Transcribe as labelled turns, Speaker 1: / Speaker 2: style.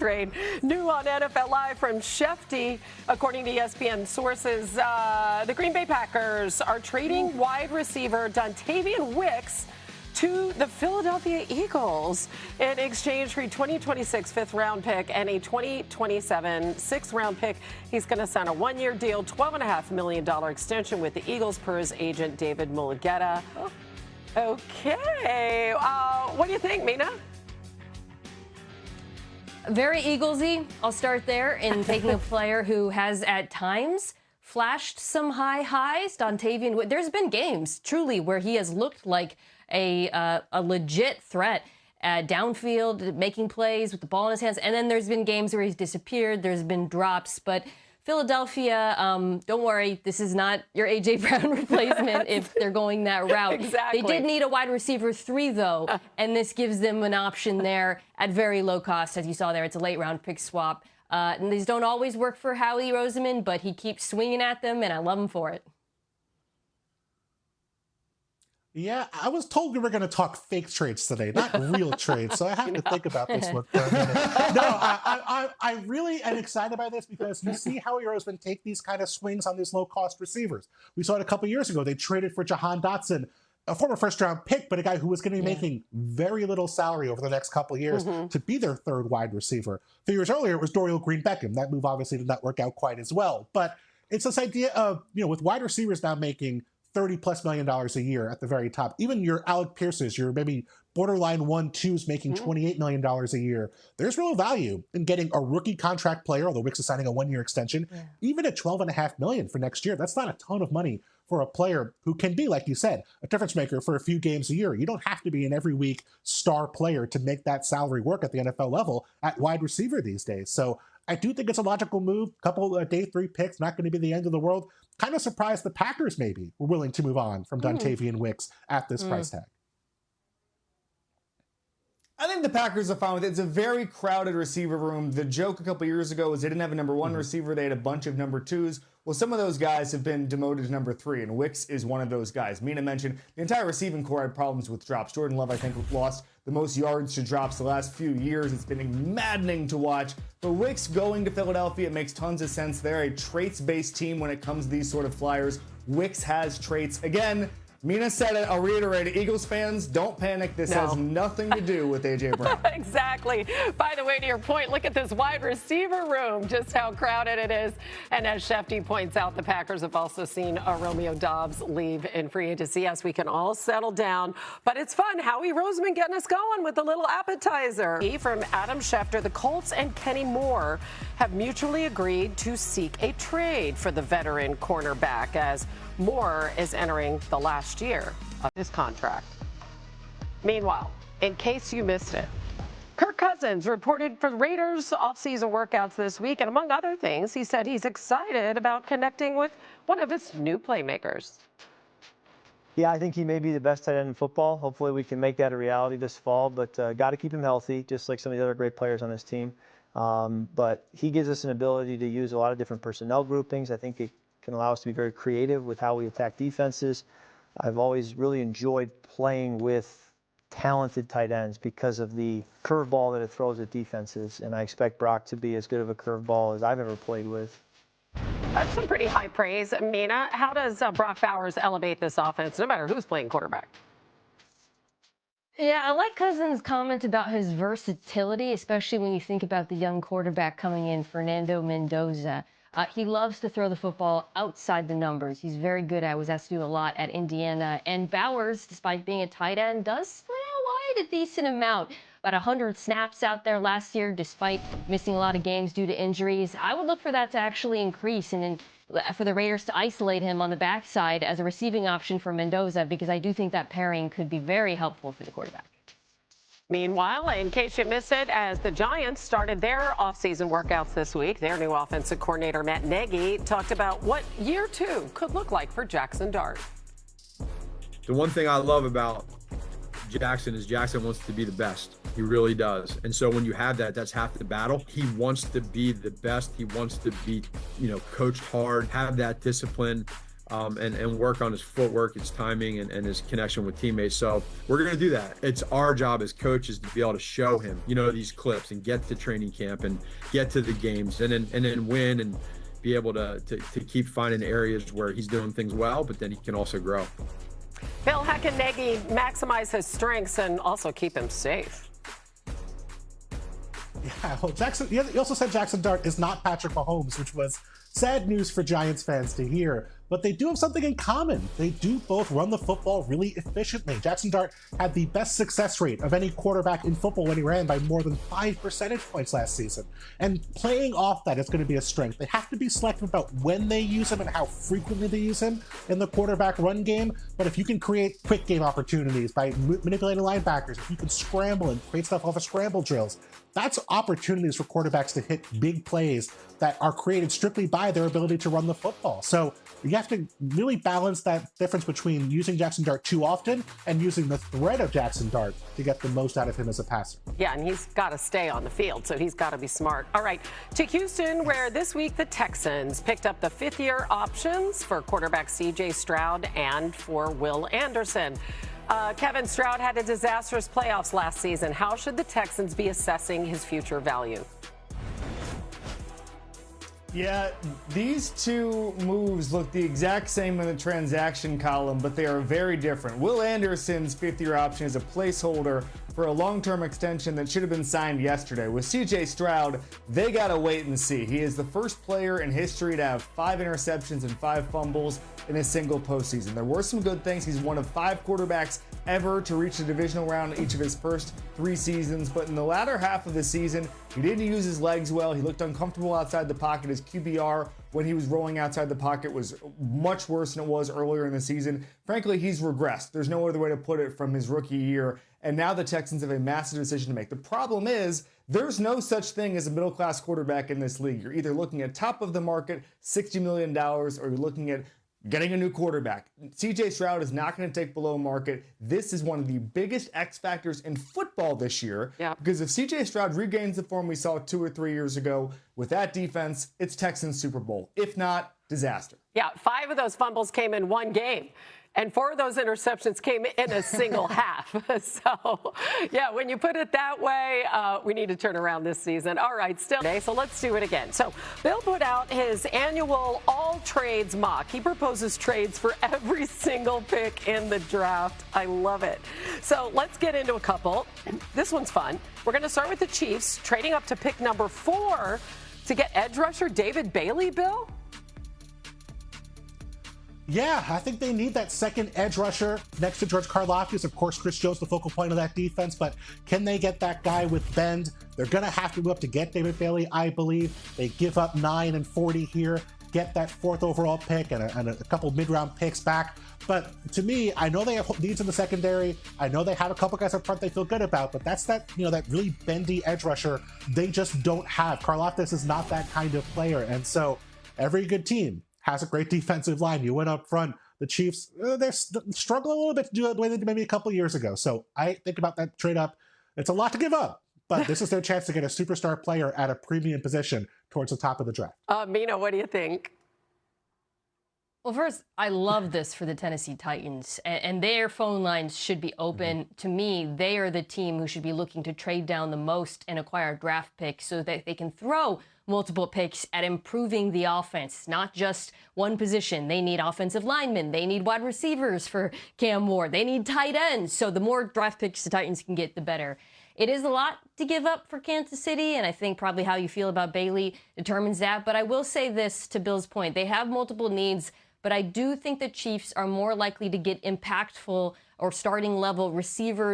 Speaker 1: Trade. New on NFL Live from Schefter. According to ESPN sources, the Green Bay Packers are trading wide receiver Dontayvion Wicks to the Philadelphia Eagles in exchange for a 2026 5th-round pick and a 2027 6th-round pick. He's going to sign a one-year deal, $12.5 million extension with the Eagles per his agent, David Mulugeta. Okay. What do you think, Mina?
Speaker 2: Very Eaglesy. I'll start there in taking a player who has at times flashed some high highs. Dontayvion, there's been games truly where he has looked like a legit threat downfield, making plays with the ball in his hands. And then there's been games where he's disappeared. There's been drops, but Philadelphia, don't worry, this is not your A.J. Brown replacement if they're going that route.
Speaker 1: Exactly.
Speaker 2: They did need a wide receiver 3, though, and this gives them an option there at very low cost. As you saw there, it's a late-round pick swap. And these don't always work for Howie Roseman, but he keeps swinging at them, and I love him for it.
Speaker 3: Yeah, I was told we were going to talk fake trades today, not real trades, so I have to think about this one for a minute. No, I really am excited by this because you see Howie Roseman take these kind of swings on these low-cost receivers. We saw it a couple years ago. They traded for Jahan Dotson, a former first-round pick, but a guy who was going to be making very little salary over the next couple of years to be their third wide receiver. A few years earlier, it was Dorial Green-Beckham. That move obviously did not work out quite as well. But it's this idea of, with wide receivers now making $30+ million a year at the very top. Even your Alec Pierces, your maybe borderline 1-2s making $28 million a year. There's real value in getting a rookie contract player, although Wicks is signing a one-year extension, even at $12.5 million for next year. That's not a ton of money for a player who can be, like you said, a difference maker for a few games a year. You don't have to be an every week star player to make that salary work at the NFL level at wide receiver these days. So I do think it's a logical move. Couple of day 3 picks, not going to be the end of the world. Kind of surprised the Packers maybe were willing to move on from Dontayvion Wicks at this price tag.
Speaker 4: I think the Packers are fine with it. It's a very crowded receiver room. The joke a couple years ago was they didn't have a number 1 receiver. They had a bunch of number 2s. Well, some of those guys have been demoted to number 3, and Wicks is one of those guys. Mina mentioned the entire receiving core had problems with drops. Jordan Love, I think, lost the most yards to drops the last few years. It's been maddening to watch. But Wicks going to Philadelphia, it makes tons of sense. They're a traits-based team when it comes to these sort of flyers. Wicks has traits. Again, Mina said it, I'll reiterate it. Eagles fans, don't panic. This has nothing to do with A.J. Brown.
Speaker 1: Exactly. By the way, to your point, look at this wide receiver room, just how crowded it is. And as Schefter points out, the Packers have also seen Romeo Doubs leave in free agency. Yes, we can all settle down. But it's fun. Howie Roseman getting us going with a little appetizer. From Adam Schefter, the Colts and Kenny Moore have mutually agreed to seek a trade for the veteran cornerback as Moore is entering the last year of his contract. Meanwhile, in case you missed it, Kirk Cousins reported for Raiders offseason workouts this week, and among other things, he said he's excited about connecting with one of his new playmakers.
Speaker 5: Yeah, I think he may be the best tight end in football. Hopefully we can make that a reality this fall, but got to keep him healthy, just like some of the other great players on this team. But he gives us an ability to use a lot of different personnel groupings. I think it can allow us to be very creative with how we attack defenses. I've always really enjoyed playing with talented tight ends because of the curveball that it throws at defenses, and I expect Brock to be as good of a curveball as I've ever played with.
Speaker 1: That's some pretty high praise. Mina, how does Brock Bowers elevate this offense, no matter who's playing quarterback?
Speaker 2: Yeah, I like Cousins' comment about his versatility, especially when you think about the young quarterback coming in, Fernando Mendoza. He loves to throw the football outside the numbers. He's very good at it. Was asked to do a lot at Indiana. And Bowers, despite being a tight end, does split out wide a decent amount. About 100 snaps out there last year, despite missing a lot of games due to injuries. I would look for that to actually increase and for the Raiders to isolate him on the backside as a receiving option for Mendoza, because I do think that pairing could be very helpful for the quarterback.
Speaker 1: Meanwhile, in case you missed it, as the Giants started their offseason workouts this week, their new offensive coordinator, Matt Nagy, talked about what year 2 could look like for Jackson Dart.
Speaker 6: The one thing I love about Jackson is Jackson wants to be the best. He really does. And so when you have that, that's half the battle. He wants to be the best. He wants to be, coached hard, have that discipline. and work on his footwork, his timing, and his connection with teammates. So we're going to do that. It's our job as coaches to be able to show him, these clips and get to training camp and get to the games and then win and be able to keep finding areas where he's doing things well, but then he can also grow.
Speaker 1: Bill, how can Nagy maximize his strengths and also keep him safe?
Speaker 3: Yeah, well, he also said Jackson Dart is not Patrick Mahomes, which was sad news for Giants fans to hear. But they do have something in common. They do both run the football really efficiently. Jackson Dart had the best success rate of any quarterback in football when he ran by more than 5 percentage points last season. And playing off that is going to be a strength. They have to be selective about when they use him and how frequently they use him in the quarterback run game. But if you can create quick game opportunities by manipulating linebackers, if you can scramble and create stuff off of scramble drills, that's opportunities for quarterbacks to hit big plays that are created strictly by their ability to run the football. So you have to really balance that difference between using Jackson Dart too often and using the threat of Jackson Dart to get the most out of him as a passer.
Speaker 1: Yeah, and he's got to stay on the field, so he's got to be smart. All right, to Houston, where this week the Texans picked up the 5th-year options for quarterback C.J. Stroud and for Will Anderson. Kevin, Stroud had a disastrous playoffs last season. How should the Texans be assessing his future value?
Speaker 4: Yeah, these two moves look the exact same in the transaction column, but they are very different. Will Anderson's 5th-year option is a placeholder for a long-term extension that should have been signed yesterday. With C.J. Stroud, they got to wait and see. He is the first player in history to have 5 interceptions and 5 fumbles in a single postseason. There were some good things. He's one of 5 quarterbacks ever to reach the divisional round each of his first 3 seasons, but in the latter half of the season, he didn't use his legs well. He looked uncomfortable outside the pocket. His QBR when he was rolling outside the pocket was much worse than it was earlier in the season. Frankly, he's regressed. There's no other way to put it from his rookie year. And now the Texans have a massive decision to make. The problem is there's no such thing as a middle-class quarterback in this league. You're either looking at top of the market, $60 million, or you're looking at getting a new quarterback. C.J. Stroud is not going to take below market. This is one of the biggest X factors in football this year. Yeah. Because if C.J. Stroud regains the form we saw 2 or 3 years ago with that defense, it's Texans Super Bowl. If not, disaster.
Speaker 1: Yeah, 5 of those fumbles came in one game. And 4 of those interceptions came in a single half. So, yeah, when you put it that way, we need to turn around this season. All right, still today, so let's do it again. So Bill put out his annual all trades mock. He proposes trades for every single pick in the draft. I love it. So let's get into a couple. This one's fun. We're going to start with the Chiefs, trading up to pick number 4 to get edge rusher David Bailey, Bill.
Speaker 3: Yeah, I think they need that second edge rusher next to George Karlaftis. Of course, Chris Joe's the focal point of that defense, but can they get that guy with bend? They're going to have to move up to get David Bailey, I believe. They give up 9 and 40 here, get that 4th overall pick and a couple mid-round picks back. But to me, I know they have needs in the secondary. I know they have a couple guys up front they feel good about, but that's that really bendy edge rusher they just don't have. Karlaftis is not that kind of player, and so every good team has a great defensive line. You went up front. The Chiefs, they're struggling a little bit to do it the way they did maybe a couple years ago. So I think about that trade up. It's a lot to give up, but this is their chance to get a superstar player at a premium position towards the top of the draft.
Speaker 1: Mina, what do you think?
Speaker 2: Well, first, I love this for the Tennessee Titans, and their phone lines should be open. To me, they are the team who should be looking to trade down the most and acquire draft picks so that they can throw multiple picks at improving the offense, not just one position. They need offensive linemen. They need wide receivers for Cam Ward. They need tight ends. So the more draft picks the Titans can get, the better. It is a lot to give up for Kansas City, and I think probably how you feel about Bailey determines that. But I will say this, to Bill's point, they have multiple needs, but I do think the Chiefs are more likely to get impactful or starting level receivers